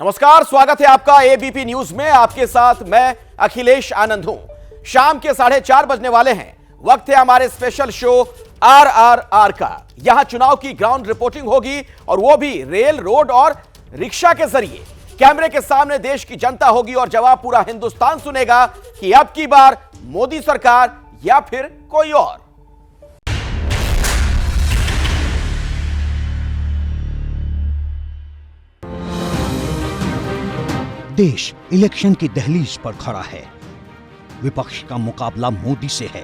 नमस्कार, स्वागत है आपका एबीपी न्यूज में। आपके साथ मैं अखिलेश आनंद हूं। शाम के 4:30 बजने वाले हैं। वक्त है हमारे स्पेशल शो RRR का। यहां चुनाव की ग्राउंड रिपोर्टिंग होगी और वो भी रेल, रोड और रिक्शा के जरिए। कैमरे के सामने देश की जनता होगी और जवाब पूरा हिंदुस्तान सुनेगा कि अब की बार मोदी सरकार या फिर कोई और। देश इलेक्शन की दहलीज पर खड़ा है। विपक्ष का मुकाबला मोदी से है।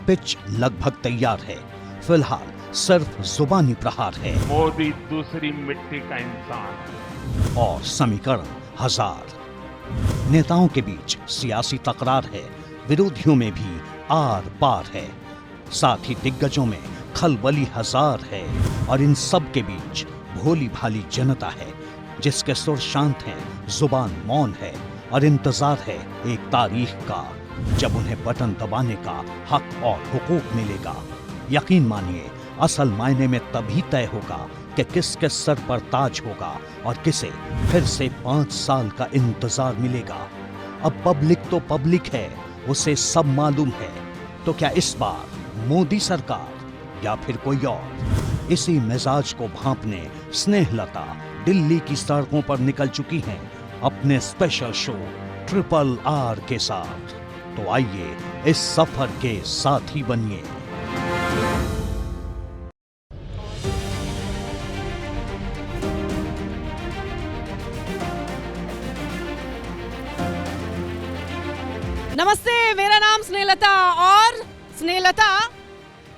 पिच लगभग तैयार है। फिलहाल सिर्फ जुबानी प्रहार है। मोदी दूसरी मिट्टी का इंसान है और समीकरण हजार। नेताओं के बीच सियासी तकरार है। विरोधियों में भी आर पार है। साथ ही दिग्गजों में खलबली हजार है। और इन सब के बीच भोली भाली जनता है जिसके सुर शांत हैं, जुबान मौन है और इंतजार है एक तारीख का जब उन्हें बटन दबाने का हक और हुकूक मिलेगा। यकीन मानिए, असल मायने में तभी तय होगा कि किसके सर पर ताज होगा और किसे फिर से 5 साल का इंतजार मिलेगा। अब पब्लिक तो पब्लिक है, उसे सब मालूम है। तो क्या इस बार मोदी सरकार या फिर कोई और? इसी मिजाज को भांपने स्नेहलता दिल्ली की सड़कों पर निकल चुकी हैं अपने स्पेशल शो RRR के साथ। तो आइए इस सफर के साथी बनिए। नमस्ते, मेरा नाम स्नेहलता और स्नेहलता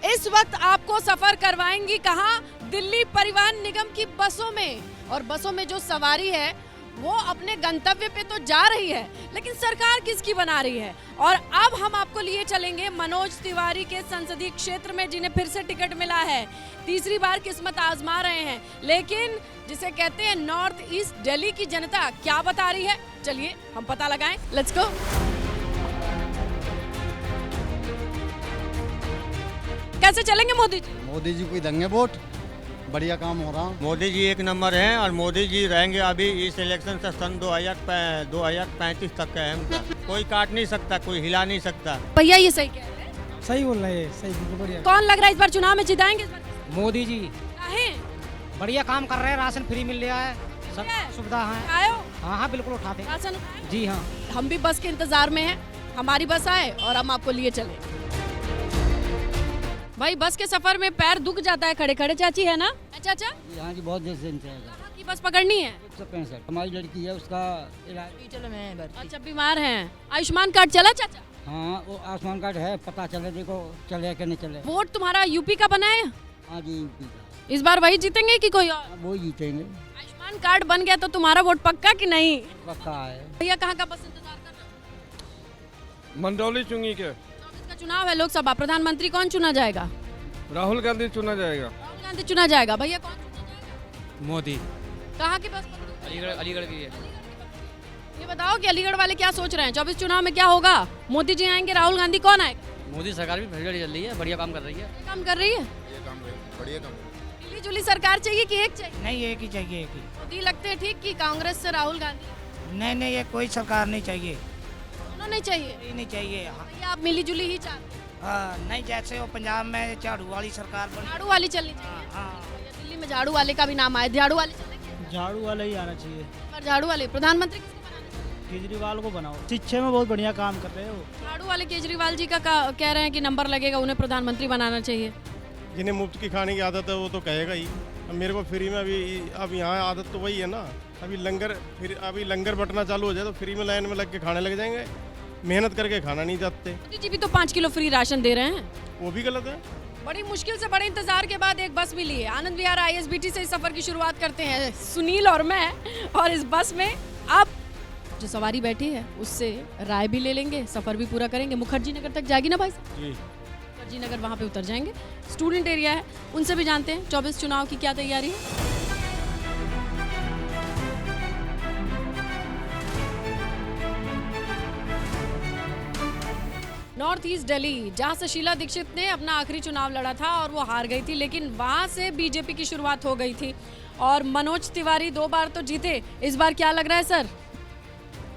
इस वक्त आपको सफर करवाएंगी कहां? दिल्ली परिवहन निगम की बसों में। और बसों में जो सवारी है वो अपने गंतव्य पे तो जा रही है, लेकिन सरकार किसकी बना रही है। और अब हम आपको लिए चलेंगे मनोज तिवारी के संसदीय क्षेत्र में, जिन्हें फिर से टिकट मिला है। तीसरी बार किस्मत आजमा रहे हैं, लेकिन जिसे कहते हैं नॉर्थ ईस्ट दिल्ली की जनता क्या बता रही है, चलिए हम पता लगाएं। Let's go. कैसे चलेंगे मोदी जी? मोदी जी को देंगे वोट, बढ़िया काम हो रहा। मोदी जी एक नंबर हैं और मोदी जी रहेंगे अभी इस इलेक्शन से सन 2035 तक का है उनका। कोई काट नहीं सकता, कोई हिला नहीं सकता। भैया ये सही कह रहे हैं? सही बोल रहे हैं, सही बिल्कुल बढ़िया। कौन लग रहा है इस बार चुनाव में जिताएंगे? मोदी जी काहे? बढ़िया काम कर रहे हैं। राशन फ्री मिल रहा है, सब सुविधा है। आयो? हाँ हाँ बिल्कुल उठाते हैं। राशन उठाए? जी हाँ। हम भी बस के इंतजार में हैं। हमारी बस आए और हम आपको लिए चले। भाई बस के सफर में पैर दुख जाता है खड़े खड़े। चाची है ना? चाचा यहाँ की बहुत देर से इंतजार कहाँ की बस पकड़नी है? 165 हमारी लड़की है, उसका इलाज। अच्छा, बीमार हैं। आयुष्मान कार्ड चला चाचा? हाँ, वो आयुष्मान कार्ड है, पता चले देखो चले कि नहीं चले। वोट तुम्हारा यूपी का बना है? हाँ जी, यूपी का। इस बार वही जीतेंगे कि कोई और? वो जीतेंगे। आयुष्मान कार्ड बन गया तो तुम्हारा वोट पक्का कि नहीं? पक्का है। भैया कहाँ का बस इंतजार कर रहे हो? मंडौली चुंगी के 24 का चुनाव है लोकसभा। प्रधानमंत्री कौन चुना जाएगा? राहुल गांधी चुना जाएगा। राहुल गांधी चुना जाएगा। भैया कौन चुना जाएगा? मोदी। कहाँ की बस पकड़ी? अलीगढ़ की है। ये बताओ कि अलीगढ़ वाले क्या सोच रहे हैं? 24 चुनाव में क्या होगा? मोदी जी आएंगे, राहुल गांधी कौन आएगा? मोदी सरकार भी बढ़िया चल रही है, बढ़िया काम कर रही है। ये काम कर रही है? बढ़िया काम। मिली जुली सरकार चाहिए कि एक चाहिए? नहीं, एक ही चाहिए, एक ही। मोदी लगते हैं ठीक कि कांग्रेस से राहुल गांधी? नहीं नहीं, ये कोई सरकार नहीं चाहिए। दोनों नहीं चाहिए? ये नहीं चाहिए। भैया आप मिली जुली ही चाहते हैं? हाँ, नहीं जैसे वो पंजाब में झाड़ू वाली सरकार बनी। झाड़ू वाली चलनी चाहिए। हाँ, दिल्ली में झाड़ू वाले का भी नाम आया। झाड़ू वाली चलेंगे? झाड़ू वाला ही आना चाहिए। पर झाड़ू वाले प्रधानमंत्री किसको बनाना चाहिए? केजरीवाल को बनाओ, शिक्षा में बहुत बढ़िया काम कर रहे हो। झाड़ू वाले केजरीवाल जी का कह रहे हैं कि नंबर लगेगा, उन्हें प्रधानमंत्री बनाना चाहिए। जिन्हें मुफ्त की खाने की आदत है वो तो कहेगा ही। अब मेरे को फ्री में अब यहाँ आदत तो वही है ना। अभी लंगर बंटना चालू हो जाए तो फ्री में लाइन में लग के खाने लग जाएंगे। मेहनत करके खाना नहीं चाहते। मोदी जी भी तो 5 किलो फ्री राशन दे रहे हैं। वो भी गलत है। बड़ी मुश्किल से बड़े इंतजार के बाद एक बस मिली है। आनंद विहार ISBT से इस सफर की शुरुआत करते हैं सुनील और मैं। और इस बस में अब जो सवारी बैठी है उससे राय भी ले लेंगे, सफर भी पूरा करेंगे। मुखर्जी नगर तक जाएगी ना भाई साहब? जी, मुखर्जी नगर वहाँ पे उतर जाएंगे। स्टूडेंट एरिया है, उनसे भी जानते हैं 24 चुनाव की क्या तैयारी है। नॉर्थ ईस्ट दिल्ली, जहां से शीला दीक्षित ने अपना आखिरी चुनाव लड़ा था और वो हार गई थी, लेकिन वहां से बीजेपी की शुरुआत हो गई थी और मनोज तिवारी 2 बार तो जीते। इस बार क्या लग रहा है सर?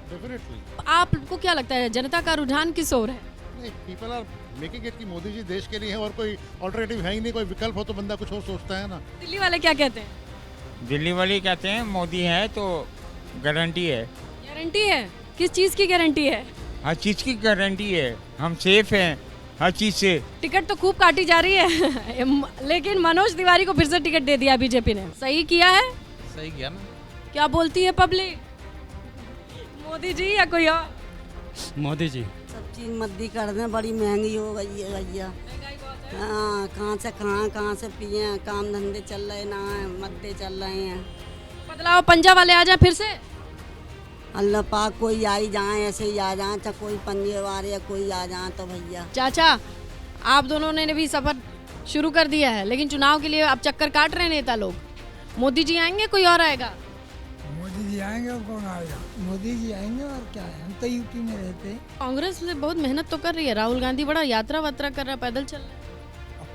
डेफिनेटली आपको क्या लगता है जनता का रुझान किस ओर है? नहीं, पीपल आर मेकिंग इट कि मोदी जी देश के लिए हैं और कोई ऑल्टरनेटिव है ही नहीं, कोई विकल्प हो तो बंदा कुछ और सोचता है ना। दिल्ली वाले क्या कहते हैं? दिल्ली वाले कहते हैं मोदी है तो गारंटी है, गारंटी है? किस चीज की गारंटी है? हर चीज़ की गारंटी है, हम सेफ हैं हर चीज़ से। टिकट तो खूब काटी जा रही है लेकिन मनोज तिवारी को फिर से टिकट दे दिया बीजेपी ने। सही किया है? सही किया ना। क्या बोलती है पब्लिक? मोदी जी या कोई और? मोदी जी। सब चीज मद्दी कर दें, बड़ी महंगी हो गई है भैया। हाँ, कहाँ से पिए, काम धंधे चल रहे ना है, मद्दे चल रहे हैं। बदलाव पंजा वाले आ जाए फिर से? अल्लाह पाक कोई आई जाए, ऐसे ही आ जाए, चाहे कोई पंजे वाले या कोई आ जाए तो भैया। चाचा, आप दोनों ने भी सफर शुरू कर दिया है, लेकिन चुनाव के लिए अब चक्कर काट रहे हैं नेता लोग। मोदी जी आएंगे, कोई और आएगा? मोदी जी आएंगे और कौन आएगा? मोदी जी आएंगे और क्या है, हम तो यूपी में रहते हैं। कांग्रेस से बहुत मेहनत तो कर रही है, राहुल गांधी बड़ा यात्रा वात्रा कर रहा है, पैदल चल रहा है।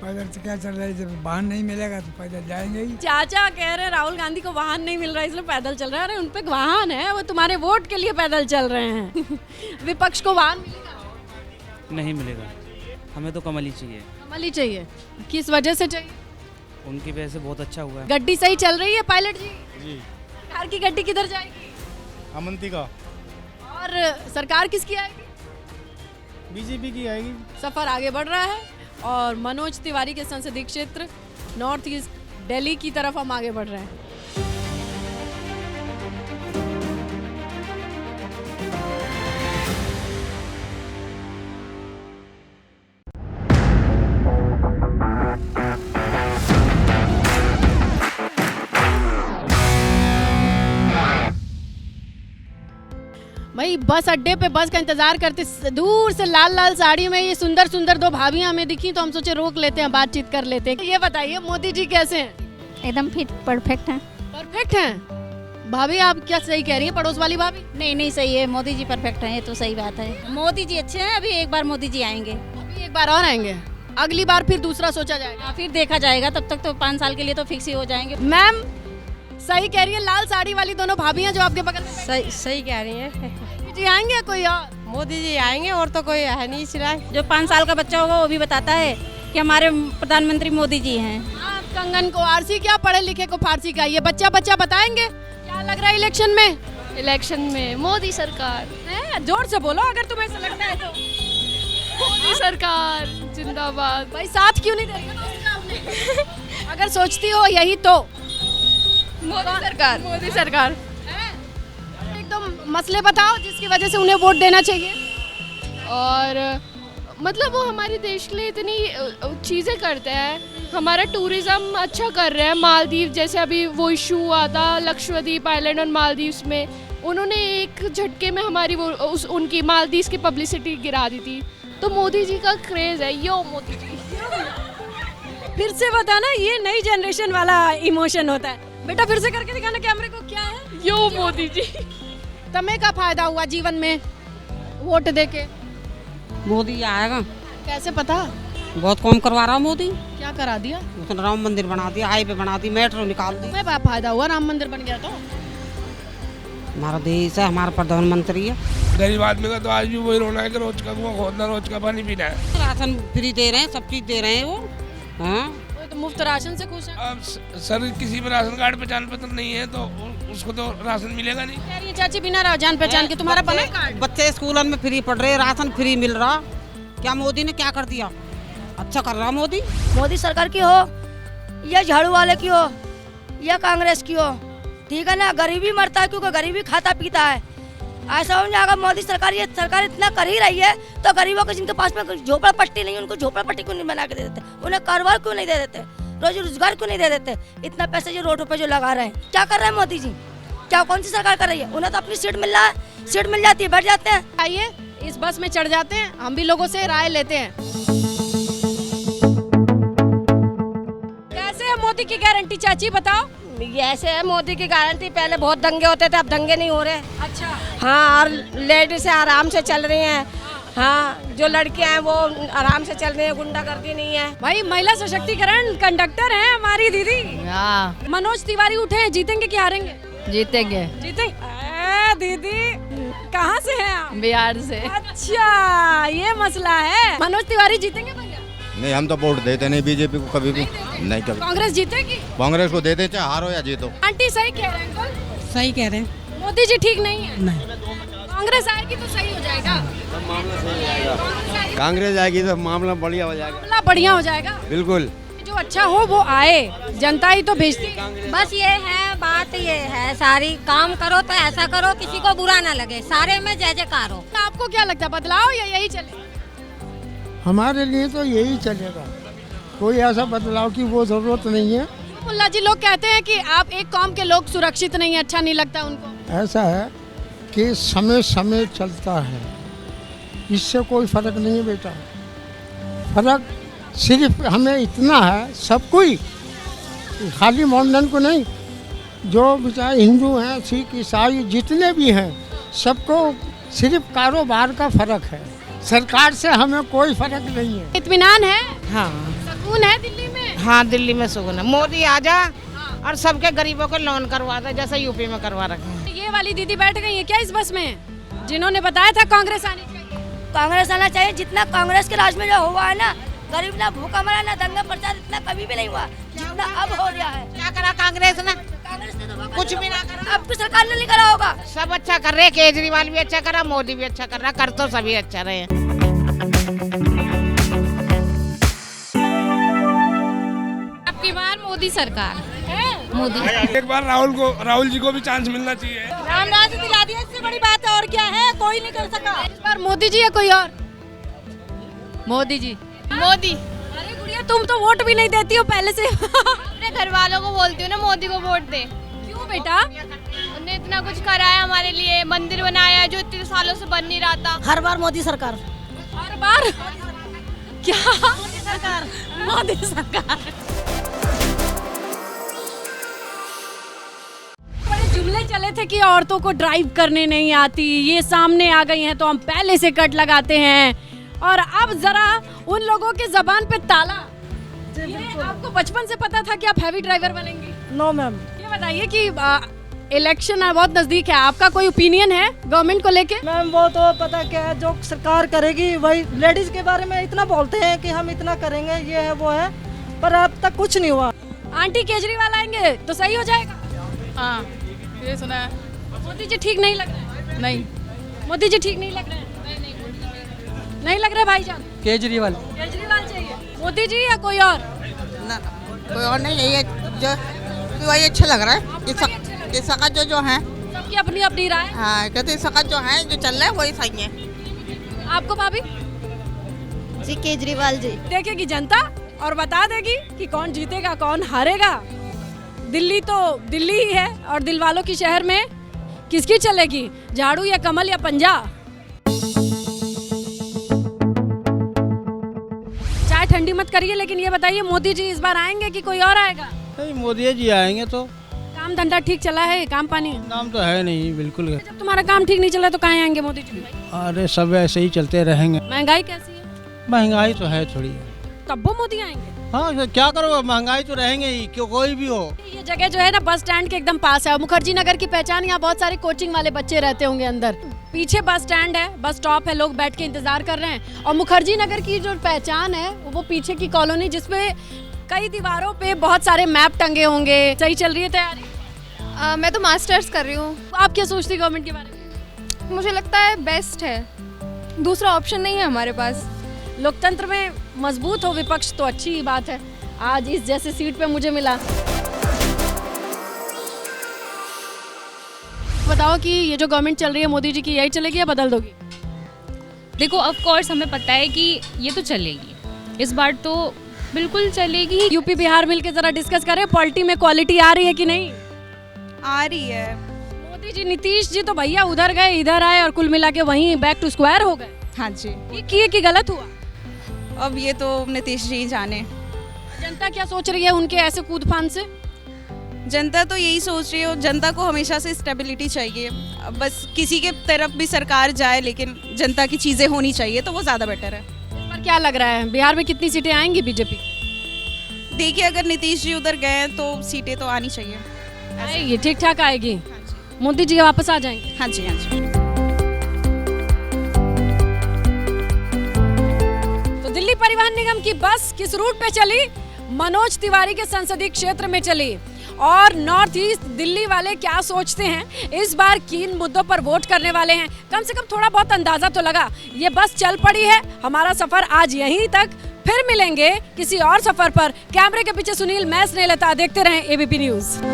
पैदल से क्या चल रहा है, जब वाहन नहीं मिलेगा तो पैदल जाएंगे ही। चाचा कह रहे हैं राहुल गांधी को वाहन नहीं मिल रहा है इसलिए पैदल चल रहा है। अरे उन पे वाहन है, वो तुम्हारे वोट के लिए पैदल चल रहे हैं विपक्ष को वाहन मिलेगा? नहीं मिलेगा, हमें तो कमल ही चाहिए। कमल ही चाहिए? किस वजह से चाहिए? उनकी वजह से बहुत अच्छा हुआ है। गड्डी सही चल रही है पायलट जी? जी। सरकार की गड्डी किधर जाएगी? अमंतिका और सरकार किसकी आएगी? बीजेपी की आएगी। सफर आगे बढ़ रहा है और मनोज तिवारी के संसदीय क्षेत्र नॉर्थ ईस्ट दिल्ली की तरफ हम आगे बढ़ रहे हैं। भाई बस अड्डे पे बस का इंतजार करते दूर से लाल लाल साड़ी में ये सुंदर सुंदर 2 भाभियां हमें दिखी, तो हम सोचे रोक लेते हैं, बातचीत कर लेते हैं। ये बताइए मोदी जी कैसे हैं? एकदम फिट परफेक्ट है। परफेक्ट हैं? भाभी आप क्या सही कह रही है, पड़ोस वाली भाभी? नहीं सही है, मोदी जी परफेक्ट हैं, ये तो सही बात है। मोदी जी अच्छे हैं, अभी एक बार मोदी जी आएंगे। अभी एक बार और आएंगे, अगली बार फिर दूसरा सोचा जाएगा, फिर देखा जाएगा, तब तक तो 5 साल के लिए तो फिक्स ही हो जाएंगे। मैम सही कह रही है, लाल साड़ी वाली दोनों भाभियां जो आपके बगल में सही कह रही है। जी आएंगे कोई और? मोदी जी आएंगे, और तो कोई है नहीं सिवाय। जो 5 साल का बच्चा होगा वो भी बताता है कि हमारे प्रधानमंत्री मोदी जी हैं। आप कंगन को आरसी क्या, पढ़े लिखे को फारसी का, ये बच्चा बताएंगे क्या लग रहा है इलेक्शन में? इलेक्शन में मोदी सरकार है, जोर से बोलो अगर तुम्हें ऐसा लगता है तो। मोदी सरकार जिंदाबाद। भाई साथ क्यों नहीं दे रही हो दोस्त आपने? अगर सोचती हो यही तो मोदी सरकार एकदम मसले बताओ जिसकी वजह से उन्हें वोट देना चाहिए। और मतलब वो हमारे देश के लिए इतनी चीज़ें करते हैं, हमारा टूरिज़्म अच्छा कर रहे हैं। मालदीव जैसे अभी वो इशू हुआ था लक्षद्वीप आइलैंड और मालदीव्स में, उन्होंने एक झटके में हमारी उनकी मालदीव्स की पब्लिसिटी गिरा दी थी। तो मोदी जी का क्रेज़ है, यो मोदी जी। फिर से बताना, ये नई जनरेशन वाला इमोशन होता है। बेटा फिर से करके दिखाना कैमरे को, क्या है? यो मोदी जी। तुम्हें क्या फायदा हुआ जीवन में वोट देके? मोदी आएगा। कैसे पता? बहुत कम करवा रहा मोदी। क्या करा दिया? उसने राम मंदिर बना दिया, हाईवे बना दी, मेट्रो निकाल दी। तुम्हें फायदा हुआ, राम मंदिर बन गया तो? हमारा देश है, हमारा प्रधानमंत्री है। गरीब आदमी का तो आज भी वही रोना है कि रोज का कुआं खोदना, रोज का पानी पीना है। राशन फ्री दे रहे हैं, सब चीज दे रहे हैं वो। हाँ, तो मुफ्त राशन से खुश है। अब सर किसी में राशन कार्ड पहचान पत्र नहीं है तो उसको तो राशन मिलेगा नहीं। कह रही है चाची बिना जान पहचान के तुम्हारा बना कार्ड? बच्चे स्कूलों में फ्री पढ़ रहे, राशन फ्री मिल रहा। क्या मोदी ने क्या कर दिया? अच्छा कर रहा मोदी। मोदी सरकार की हो या झाड़ू वाले की हो या कांग्रेस की हो, ठीक है ना, गरीबी मरता है क्योंकि गरीबी खाता पीता है। ऐसा हो जाएगा मोदी सरकार, ये सरकार इतना कर ही रही है तो गरीबों को जिनके पास में झोपड़पट्टी नहीं, उनको झोपड़पट्टी क्यों नहीं बना के दे देते? उन्हें कारोबार क्यों नहीं दे देते? रोजी रोजगार क्यों नहीं दे देते? इतना पैसे जो रोडों पे जो लगा रहे हैं, क्या कर रहे हैं मोदी जी? क्या कौन सी सरकार कर रही है? उन्हें तो अपनी सीट मिल रहा है, सीट मिल जाती है, बैठ जाते हैं। आइए इस बस में चढ़ जाते हैं, हम भी लोगों से राय लेते हैं। कैसे है मोदी की गारंटी चाची, बताओ? ऐसे है मोदी की गारंटी, पहले बहुत दंगे होते थे, अब दंगे नहीं हो रहे। अच्छा। हाँ, और लेडीज आराम से चल रही हैं, हाँ, जो लड़के हैं वो आराम से चल रहे हैं, गुंडागर्दी नहीं है। भाई महिला सशक्तिकरण कंडक्टर है हमारी दीदी। मनोज तिवारी उठे, जीतेंगे कि हारेंगे? जीतेंगे। जीतेंगे। दीदी कहाँ से हैं आप? बिहार से। अच्छा, ये मसला है। मनोज तिवारी जीतेंगे भैया? नहीं, हम तो वोट देते नहीं बीजेपी को कभी भी। नहीं कभी। कांग्रेस जीतेगी? कांग्रेस को देते चाहे हारो या जीतो। आंटी सही कह रहे हैं अंकल? सही कह रहे हैं। मोदी जी ठीक नहीं है? नहीं। कांग्रेस आएगी तो सही हो जाएगा? कांग्रेस आएगी तो मामला बढ़िया हो जाएगा। मामला बढ़िया हो जाएगा, बिल्कुल। जो अच्छा हो वो आए, जनता ही तो भेजती है। बस ये है बात, ये है सारी, काम करो तो ऐसा करो किसी को बुरा ना लगे, सारे में जय जयकार हो। आपको क्या लगता है, बदलाव या यही चले? हमारे लिए तो यही चलेगा, कोई ऐसा बदलाव की वो जरूरत नहीं है। मुल्ला जी, लोग कहते हैं कि आप एक कौम के लोग सुरक्षित नहीं है, अच्छा नहीं लगता उनको। ऐसा है कि समय समय चलता है, इससे कोई फर्क नहीं है बेटा। फर्क सिर्फ हमें इतना है, सब कोई, खाली मॉडर्न को नहीं, जो बेचारे हिंदू हैं, सिख, ईसाई जितने भी हैं, सबको सिर्फ कारोबार का फर्क है। सरकार से हमें कोई फर्क नहीं है। इत्मीनान है? हाँ, सुकून है दिल्ली में? हाँ, दिल्ली में सुकून है। मोदी आ जा और सबके गरीबों को लोन करवा दे, जैसे यूपी में करवा रखे हैं। ये वाली दीदी बैठ गई है क्या इस बस में, जिन्होंने बताया था कांग्रेस आनी चाहिए? कांग्रेस आना चाहिए। जितना कांग्रेस के राज में जो हुआ है ना, गरीब ना भूखा मरा ना दंगा प्रचार, इतना कभी भी नहीं हुआ जितना अब हो रहा है। क्या करा कांग्रेस ने? कांग्रेस ने तो कुछ भी ना करा, अब की सरकार ने नहीं करा होगा। सब अच्छा कर रहे हैं, केजरीवाल भी अच्छा करा, मोदी भी अच्छा कर रहा, कर तो सभी अच्छा रहे हैं। आपकी बार मोदी सरकार है? मोदी। एक बार राहुल जी को भी चांस मिलना चाहिए। रामराज दिला दिया, इससे बड़ी बात और क्या है, कोई नहीं कर सका। इस बार मोदी जी या कोई और? मोदी जी। मोदी। अरे गुड़िया, तुम तो वोट भी नहीं देती हो पहले से। अपने घर वालों को बोलती हूँ ना, मोदी को वोट दे। क्यों बेटा? उन्होंने इतना कुछ करा है हमारे लिए, मंदिर बनाया है जो इतने सालों से बन नहीं रहा था। हर बार मोदी सरकार। हर बार क्या? मोदी सरकार। मोदी सरकार। बड़े जुमले चले थे कि औरतों को ड्राइव करने नहीं आती, ये सामने आ गई हैं तो हम पहले से कट लगाते हैं, और अब जरा उन लोगों के जबान पे ताला। ये आपको बचपन से पता था कि आप हैवी ड्राइवर बनेंगी? No ma'am. ये बताइए कि इलेक्शन बहुत नजदीक है, आपका कोई ओपिनियन है गवर्नमेंट को लेके? मैम वो तो पता क्या है, जो सरकार करेगी वही। लेडीज के बारे में इतना बोलते हैं कि हम इतना करेंगे, ये है वो है, पर अब तक कुछ नहीं हुआ। आंटी केजरीवाल आएंगे तो सही हो जाएगा? हाँ, ये सुना है। मोदी जी ठीक नहीं लग रहे हैं? नहीं, मोदी जी ठीक नहीं लग रहे हैं? नहीं लग रहा भाईजान? केजरीवाल। केजरीवाल चाहिए। मोदी जी या कोई और? ना, कोई और नहीं, यही जो वही अच्छा लग रहा है। इस वक्त जो है, सबकी अपनी अपनी राय। हाँ, कहते इस वक्त जो है, जो चल रहा है वही सही है। आपको भाभी? जी केजरीवाल जी। देखेगी जनता और बता देगी कि कौन जीतेगा कौन हारेगा। दिल्ली तो दिल्ली ही है, और दिल वालों की शहर में किसकी चलेगी, झाड़ू या कमल या पंजा? चाय ठंडी मत करिए, लेकिन ये बताइए मोदी जी इस बार आएंगे कि कोई और आएगा? नहीं, मोदी जी आएंगे तो। काम धंधा ठीक चला है, काम पानी? काम तो है नहीं, बिल्कुल। जब तुम्हारा काम ठीक नहीं चला तो कहाँ आएंगे मोदी जी? अरे सब ऐसे ही चलते रहेंगे। महंगाई कैसी है? महंगाई तो है थोड़ी। तब वो मोदी आएंगे? हाँ, तो क्या करो, महंगाई तो रहेंगे ही, क्यों कोई भी हो। ये जगह जो है ना, बस स्टैंड के एकदम पास है। मुखर्जी नगर की पहचान, यहाँ बहुत सारे कोचिंग वाले बच्चे रहते होंगे अंदर। पीछे बस स्टैंड है, बस स्टॉप है, लोग बैठ के इंतजार कर रहे हैं। और मुखर्जी नगर की जो पहचान है वो पीछे की कॉलोनी, जिसमें कई दीवारों पे बहुत सारे मैप टंगे होंगे। सही चल रही है तैयारी? मैं तो मास्टर्स कर रही हूँ। आप क्या सोचती गवर्नमेंट के बारे में? मुझे लगता है बेस्ट है, दूसरा ऑप्शन नहीं है हमारे पास। लोकतंत्र में मजबूत हो विपक्ष तो अच्छी ही बात है। आज इस जैसे सीट पे मुझे मिला। बताओ कि ये जो गवर्नमेंट चल रही है मोदी जी की, यही चलेगी या बदल दोगी? देखो, ऑफ कोर्स हमें पता है कि ये तो चलेगी, इस बार तो बिल्कुल चलेगी। यूपी बिहार मिलके जरा डिस्कस करें, पॉलिटी में क्वालिटी आ रही है कि नहीं? आ रही है। मोदी जी, नीतीश जी तो भैया उधर गए इधर आए और कुल मिला के वहीं बैक टू स्क्वायर हो गए। हाँ जी। ठीक किए कि गलत हुआ? अब ये तो नीतीश जी जाने। जनता क्या सोच रही है उनके ऐसे कूद फान से? जनता तो यही सोच रही है, जनता को हमेशा से स्टेबिलिटी चाहिए, बस किसी के तरफ भी सरकार जाए लेकिन जनता की चीज़ें होनी चाहिए तो वो ज़्यादा बेटर है। पर क्या लग रहा है बिहार में कितनी सीटें आएंगी बीजेपी? देखिए अगर नीतीश जी उधर गए तो सीटें तो आनी चाहिए। आएगी, ठीक ठाक आएगी। मोदी जी वापस आ जाएंगे? हाँ जी, हाँ जी। तो दिल्ली परिवहन निगम की बस किस रूट पे चली? मनोज तिवारी के संसदीय क्षेत्र में चली। और नॉर्थ ईस्ट दिल्ली वाले क्या सोचते हैं, इस बार किन मुद्दों पर वोट करने वाले हैं, कम से कम थोड़ा बहुत अंदाजा तो लगा। ये बस चल पड़ी है। हमारा सफर आज यहीं तक, फिर मिलेंगे किसी और सफर पर। कैमरे के पीछे सुनील, मैं स्नेहलता, देखते रहें एबीपी न्यूज।